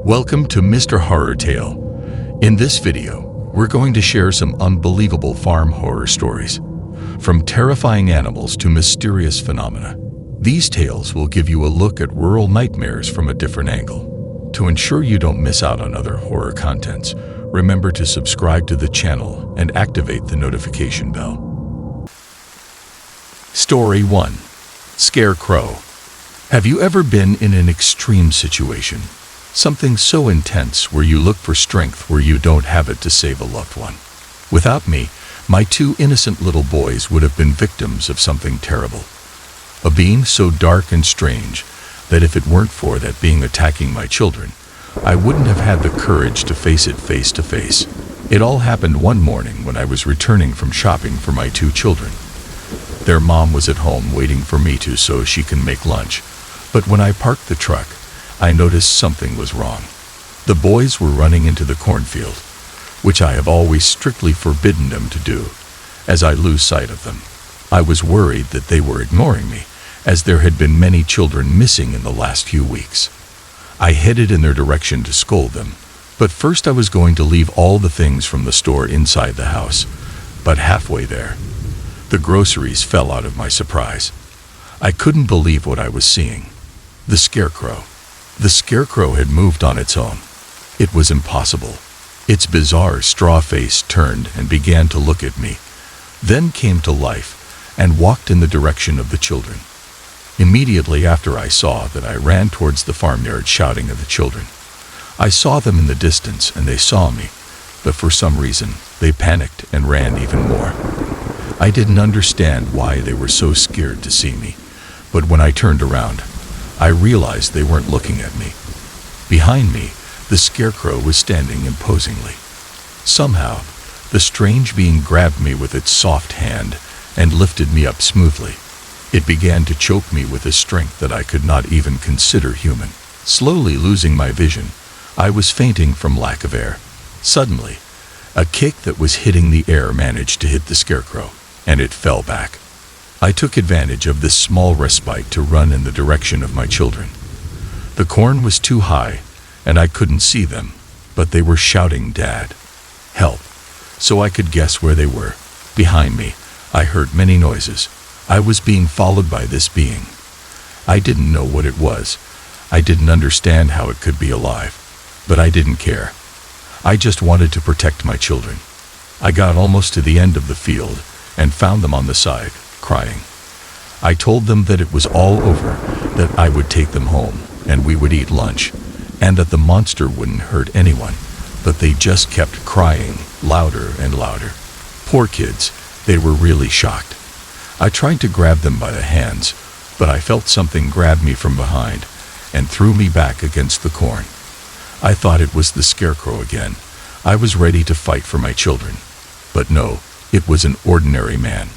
Welcome to Mr. Horror Tale. In this video, we're going to share some unbelievable farm horror stories. From terrifying animals to mysterious phenomena, these tales will give you a look at rural nightmares from a different angle. To ensure you don't miss out on other horror contents, remember to subscribe to the channel and activate the notification bell. Story 1. Scarecrow. Have you ever been in an extreme situation? Something so intense where you look for strength where you don't have it to save a loved one. Without me, my two innocent little boys would have been victims of something terrible. A being so dark and strange that if it weren't for that being attacking my children, I wouldn't have had the courage to face it face to face. It all happened one morning when I was returning from shopping for my two children. Their mom was at home waiting for me so she can make lunch, but when I parked the truck, I noticed something was wrong. The boys were running into the cornfield, which I have always strictly forbidden them to do, as I lose sight of them. I was worried that they were ignoring me, as there had been many children missing in the last few weeks. I headed in their direction to scold them, but first I was going to leave all the things from the store inside the house. But halfway there, the groceries fell out of my surprise. I couldn't believe what I was seeing. The Scarecrow. The Scarecrow had moved on its own. It was impossible. Its bizarre straw face turned and began to look at me, then came to life and walked in the direction of the children. Immediately after I saw that, I ran towards the farmyard shouting at the children. I saw them in the distance and they saw me, but for some reason they panicked and ran even more. I didn't understand why they were so scared to see me, but when I turned around, I realized they weren't looking at me. Behind me, the Scarecrow was standing imposingly. Somehow, the strange being grabbed me with its soft hand and lifted me up smoothly. It began to choke me with a strength that I could not even consider human. Slowly losing my vision, I was fainting from lack of air. Suddenly, a kick that was hitting the air managed to hit the Scarecrow, and it fell back. I took advantage of this small respite to run in the direction of my children. The corn was too high, and I couldn't see them, but they were shouting, "Dad, help!" So I could guess where they were. Behind me, I heard many noises. I was being followed by this being. I didn't know what it was. I didn't understand how it could be alive, but I didn't care. I just wanted to protect my children. I got almost to the end of the field and found them on the side, crying. I told them that it was all over, that I would take them home and we would eat lunch, and that the monster wouldn't hurt anyone, but they just kept crying louder and louder. Poor kids, they were really shocked. I tried to grab them by the hands, but I felt something grab me from behind and threw me back against the corn. I thought it was the Scarecrow again. I was ready to fight for my children, but no, it was an ordinary man.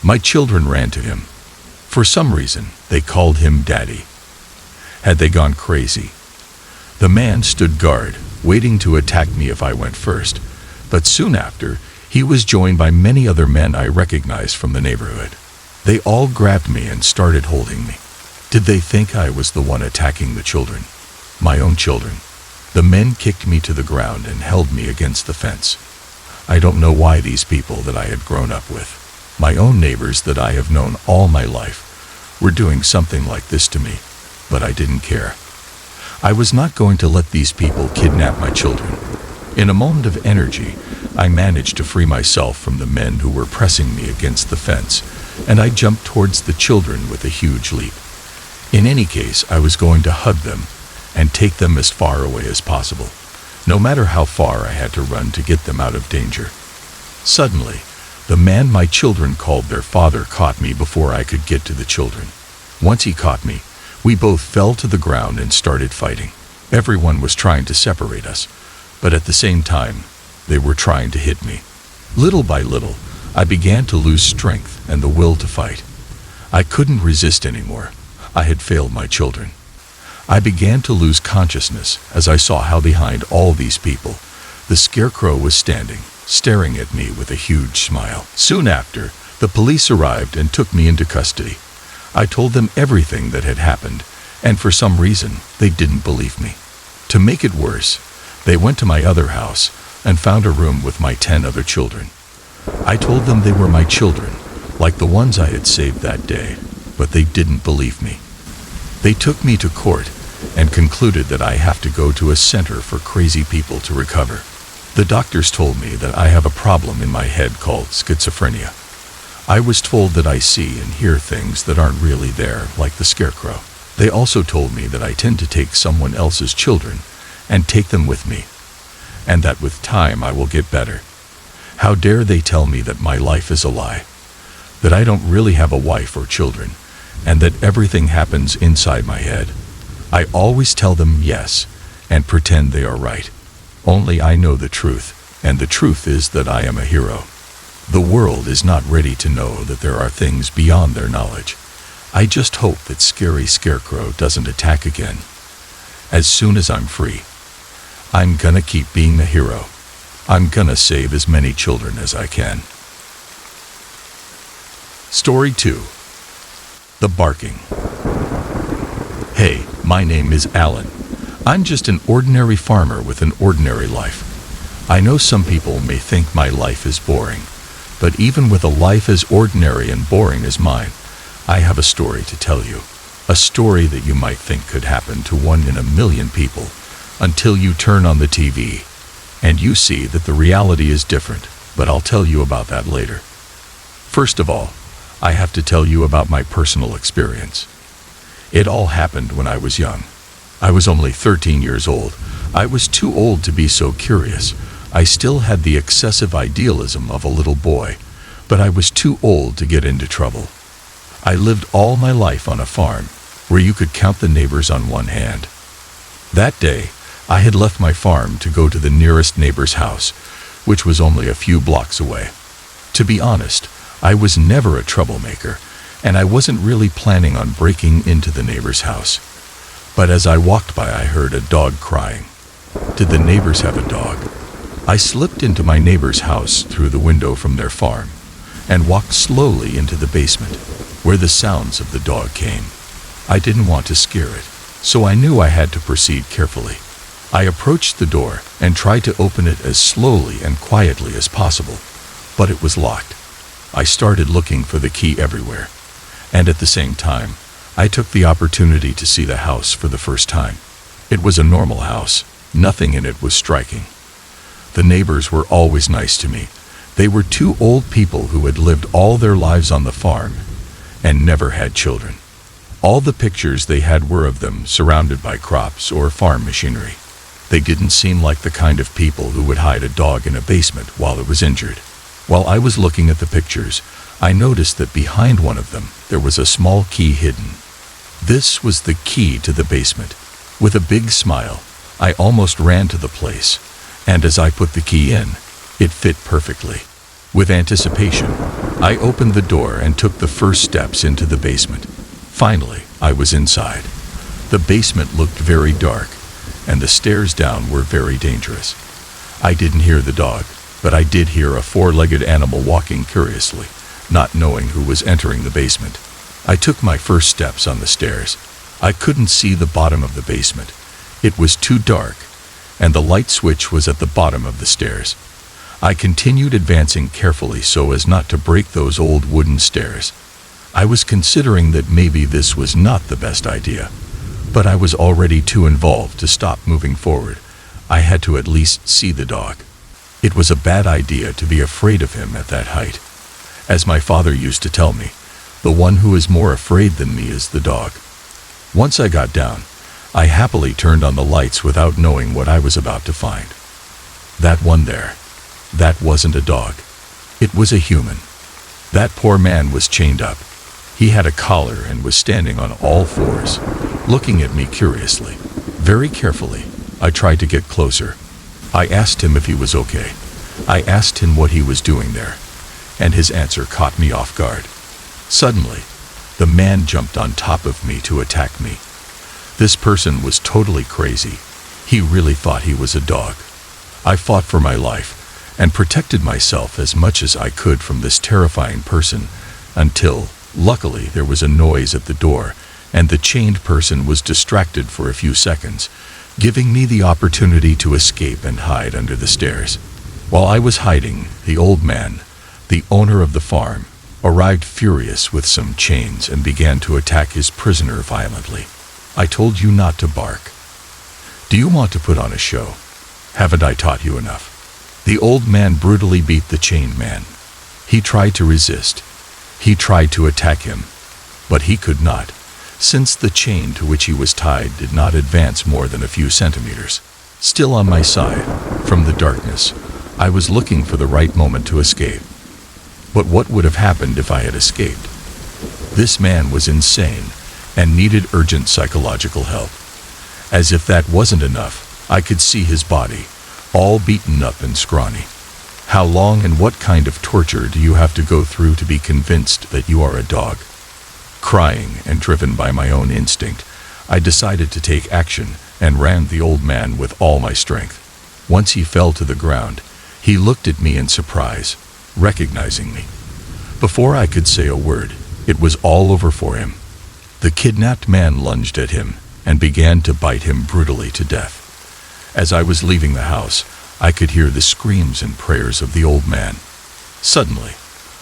My children ran to him. For some reason, they called him Daddy. Had they gone crazy? The man stood guard, waiting to attack me if I went first, but soon after, he was joined by many other men I recognized from the neighborhood. They all grabbed me and started holding me. Did they think I was the one attacking the children? My own children. The men kicked me to the ground and held me against the fence. I don't know why these people that I had grown up with, my own neighbors that I have known all my life, were doing something like this to me, but I didn't care. I was not going to let these people kidnap my children. In a moment of energy, I managed to free myself from the men who were pressing me against the fence, and I jumped towards the children with a huge leap. In any case, I was going to hug them and take them as far away as possible, no matter how far I had to run to get them out of danger. Suddenly, the man my children called their father caught me before I could get to the children. Once he caught me, we both fell to the ground and started fighting. Everyone was trying to separate us, but at the same time, they were trying to hit me. Little by little, I began to lose strength and the will to fight. I couldn't resist anymore. I had failed my children. I began to lose consciousness as I saw how behind all these people, the Scarecrow was standing, staring at me with a huge smile. Soon after, The police arrived and took me into custody. I told them everything that had happened, and for some reason, they didn't believe me. To make it worse, they went to my other house and found a room with my 10 other children. I told them they were my children, like the ones I had saved that day, but they didn't believe me. They took me to court and concluded that I have to go to a center for crazy people to recover. The doctors told me that I have a problem in my head called schizophrenia. I was told that I see and hear things that aren't really there, like the Scarecrow. They also told me that I tend to take someone else's children and take them with me, and that with time I will get better. How dare they tell me that my life is a lie, that I don't really have a wife or children, and that everything happens inside my head. I always tell them yes and pretend they are right. Only I know the truth, and the truth is that I am a hero. The world is not ready to know that there are things beyond their knowledge. I just hope that scary Scarecrow doesn't attack again. As soon as I'm free, I'm gonna keep being a hero. I'm gonna save as many children as I can. Story 2. The Barking. Hey, my name is Alan. I'm just an ordinary farmer with an ordinary life. I know some people may think my life is boring, but even with a life as ordinary and boring as mine, I have a story to tell you. A story that you might think could happen to 1 in a million people, until you turn on the TV and you see that the reality is different, but I'll tell you about that later. First of all, I have to tell you about my personal experience. It all happened when I was young. I was only 13 years old. I was too old to be so curious. I still had the excessive idealism of a little boy, but I was too old to get into trouble. I lived all my life on a farm, where you could count the neighbors on one hand. That day, I had left my farm to go to the nearest neighbor's house, which was only a few blocks away. To be honest, I was never a troublemaker, and I wasn't really planning on breaking into the neighbor's house. But as I walked by, I heard a dog crying. Did the neighbors have a dog? I slipped into my neighbor's house through the window from their farm and walked slowly into the basement, where the sounds of the dog came. I didn't want to scare it, so I knew I had to proceed carefully. I approached the door and tried to open it as slowly and quietly as possible, but it was locked. I started looking for the key everywhere, and at the same time, I took the opportunity to see the house for the first time. It was a normal house. Nothing in it was striking. The neighbors were always nice to me. They were 2 old people who had lived all their lives on the farm and never had children. All the pictures they had were of them surrounded by crops or farm machinery. They didn't seem like the kind of people who would hide a dog in a basement while it was injured. While I was looking at the pictures, I noticed that behind one of them there was a small key hidden. This was the key to the basement. With a big smile, I almost ran to the place, and as I put the key in, it fit perfectly. With anticipation, I opened the door and took the first steps into the basement. Finally, I was inside. The basement looked very dark, and the stairs down were very dangerous. I didn't hear the dog, but I did hear a 4-legged animal walking curiously, not knowing who was entering the basement. I took my first steps on the stairs. I couldn't see the bottom of the basement. It was too dark, and the light switch was at the bottom of the stairs. I continued advancing carefully so as not to break those old wooden stairs. I was considering that maybe this was not the best idea, but I was already too involved to stop moving forward. I had to at least see the dog. It was a bad idea to be afraid of him at that height. As my father used to tell me, the one who is more afraid than me is the dog. Once I got down, I happily turned on the lights without knowing what I was about to find. That one there, that wasn't a dog. It was a human. That poor man was chained up. He had a collar and was standing on all 4s, looking at me curiously. Very carefully, I tried to get closer. I asked him if he was okay. I asked him what he was doing there, and his answer caught me off guard. Suddenly, the man jumped on top of me to attack me. This person was totally crazy. He really thought he was a dog. I fought for my life, and protected myself as much as I could from this terrifying person until, luckily, there was a noise at the door and the chained person was distracted for a few seconds, giving me the opportunity to escape and hide under the stairs. While I was hiding, the old man, the owner of the farm, arrived furious with some chains and began to attack his prisoner violently. I told you not to bark. Do you want to put on a show? Haven't I taught you enough? The old man brutally beat the chained man. He tried to resist. He tried to attack him, but he could not, since the chain to which he was tied did not advance more than a few centimeters. Still on my side, from the darkness, I was looking for the right moment to escape. But what would have happened if I had escaped? This man was insane and needed urgent psychological help. As if that wasn't enough, I could see his body, all beaten up and scrawny. How long and what kind of torture do you have to go through to be convinced that you are a dog? Crying and driven by my own instinct, I decided to take action and ran the old man with all my strength. Once he fell to the ground, he looked at me in surprise, recognizing me. Before I could say a word, it was all over for him. The kidnapped man lunged at him and began to bite him brutally to death. As I was leaving the house, I could hear the screams and prayers of the old man. Suddenly,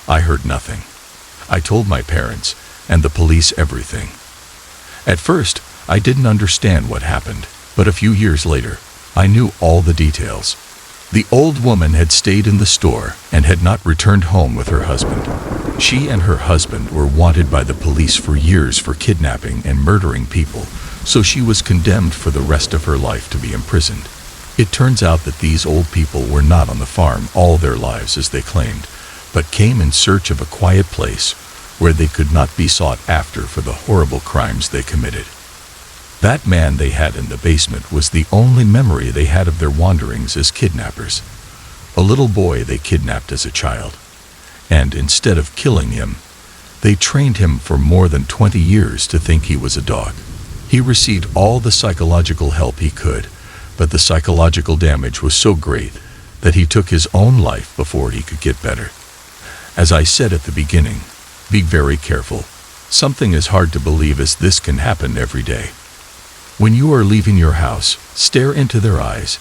I heard nothing. I told my parents and the police everything. At first, I didn't understand what happened, but a few years later, I knew all the details. The old woman had stayed in the store and had not returned home with her husband. She and her husband were wanted by the police for years for kidnapping and murdering people, so she was condemned for the rest of her life to be imprisoned. It turns out that these old people were not on the farm all their lives as they claimed, but came in search of a quiet place where they could not be sought after for the horrible crimes they committed. That man they had in the basement was the only memory they had of their wanderings as kidnappers. A little boy they kidnapped as a child, and instead of killing him, they trained him for more than 20 years to think he was a dog. He received all the psychological help he could, but the psychological damage was so great that he took his own life before he could get better. As I said at the beginning, be very careful. Something as hard to believe as this can happen every day. When you are leaving your house, stare into their eyes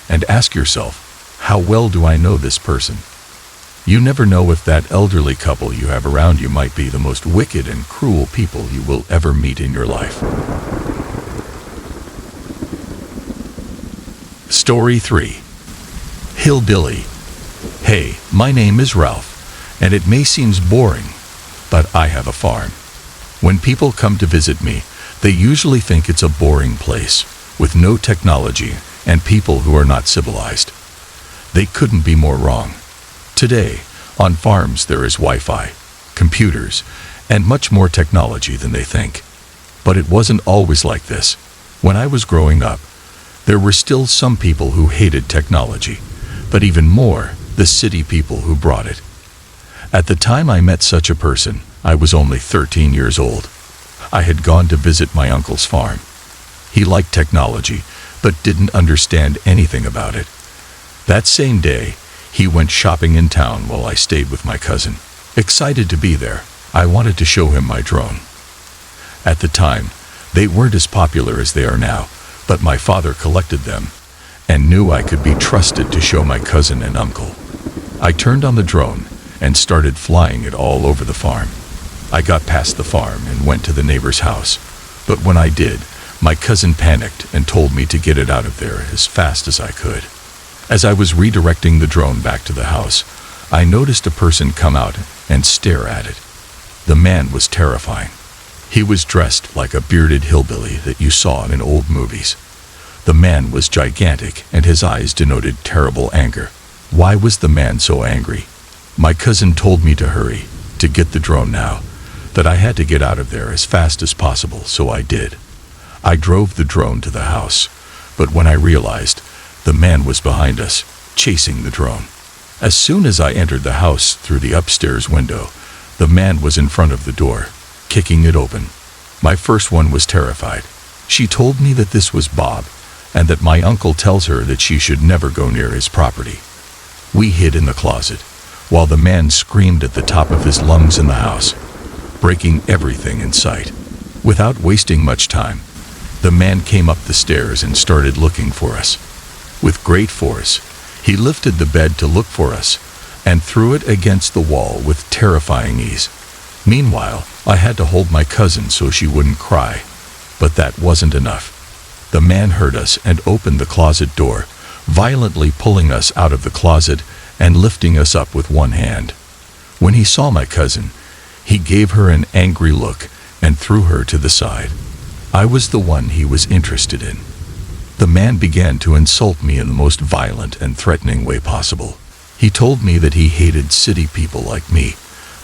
and ask yourself, how well do I know this person? You never know if that elderly couple you have around you might be the most wicked and cruel people you will ever meet in your life. Story 3. Hillbilly. Hey, my name is Ralph, and it may seem boring, but I have a farm. When people come to visit me, they usually think it's a boring place, with no technology and people who are not civilized. They couldn't be more wrong. Today, on farms there is Wi-Fi, computers, and much more technology than they think. But it wasn't always like this. When I was growing up, there were still some people who hated technology, but even more, the city people who brought it. At the time I met such a person, I was only 13 years old. I had gone to visit my uncle's farm. He liked technology, but didn't understand anything about it. That same day, he went shopping in town while I stayed with my cousin. Excited to be there, I wanted to show him my drone. At the time, they weren't as popular as they are now, but my father collected them and knew I could be trusted to show my cousin and uncle. I turned on the drone and started flying it all over the farm. I got past the farm and went to the neighbor's house, but when I did, my cousin panicked and told me to get it out of there as fast as I could. As I was redirecting the drone back to the house, I noticed a person come out and stare at it. The man was terrifying. He was dressed like a bearded hillbilly that you saw in old movies. The man was gigantic and his eyes denoted terrible anger. Why was the man so angry? My cousin told me to hurry, to get the drone now, that I had to get out of there as fast as possible, so I did. I drove the drone to the house, but when I realized, the man was behind us, chasing the drone. As soon as I entered the house through the upstairs window, the man was in front of the door, kicking it open. My first one was terrified. She told me that this was Bob, and that my uncle tells her that she should never go near his property. We hid in the closet, while the man screamed at the top of his lungs in the house, breaking everything in sight. Without wasting much time, the man came up the stairs and started looking for us. With great force, he lifted the bed to look for us and threw it against the wall with terrifying ease. Meanwhile, I had to hold my cousin so she wouldn't cry, but that wasn't enough. The man heard us and opened the closet door, violently pulling us out of the closet and lifting us up with one hand. When he saw my cousin, he gave her an angry look and threw her to the side. I was the one he was interested in. The man began to insult me in the most violent and threatening way possible. He told me that he hated city people like me,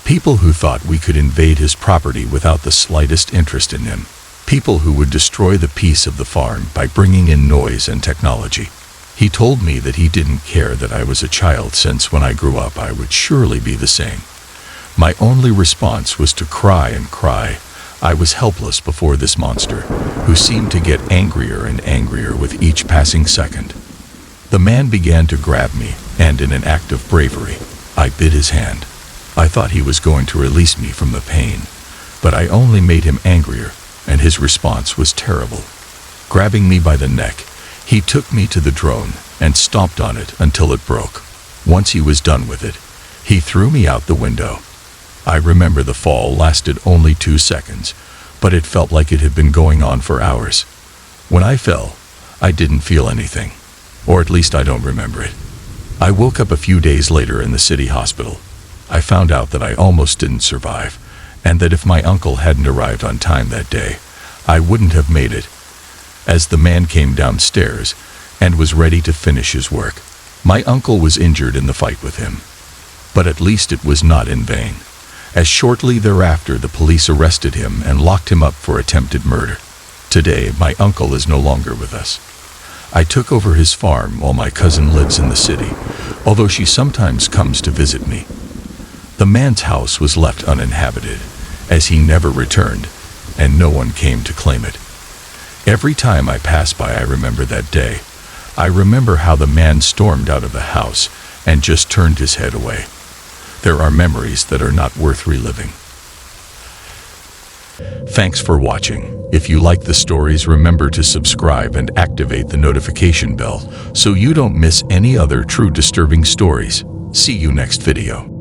people who thought we could invade his property without the slightest interest in him, people who would destroy the peace of the farm by bringing in noise and technology. He told me that he didn't care that I was a child, since when I grew up I would surely be the same. My only response was to cry and cry. I was helpless before this monster, who seemed to get angrier and angrier with each passing second. The man began to grab me, and in an act of bravery, I bit his hand. I thought he was going to release me from the pain, but I only made him angrier, and his response was terrible. Grabbing me by the neck, he took me to the drone and stomped on it until it broke. Once he was done with it, he threw me out the window. I remember the fall lasted only 2 seconds, but it felt like it had been going on for hours. When I fell, I didn't feel anything, or at least I don't remember it. I woke up a few days later in the city hospital. I found out that I almost didn't survive, and that if my uncle hadn't arrived on time that day, I wouldn't have made it. As the man came downstairs and was ready to finish his work, my uncle was injured in the fight with him. But at least it was not in vain, as shortly thereafter the police arrested him and locked him up for attempted murder. Today, my uncle is no longer with us. I took over his farm while my cousin lives in the city, although she sometimes comes to visit me. The man's house was left uninhabited, as he never returned, and no one came to claim it. Every time I pass by, I remember that day. I remember how the man stormed out of the house and just turned his head away. There are memories that are not worth reliving. Thanks for watching. If you like the stories, remember to subscribe and activate the notification bell so you don't miss any other true disturbing stories. See you next video.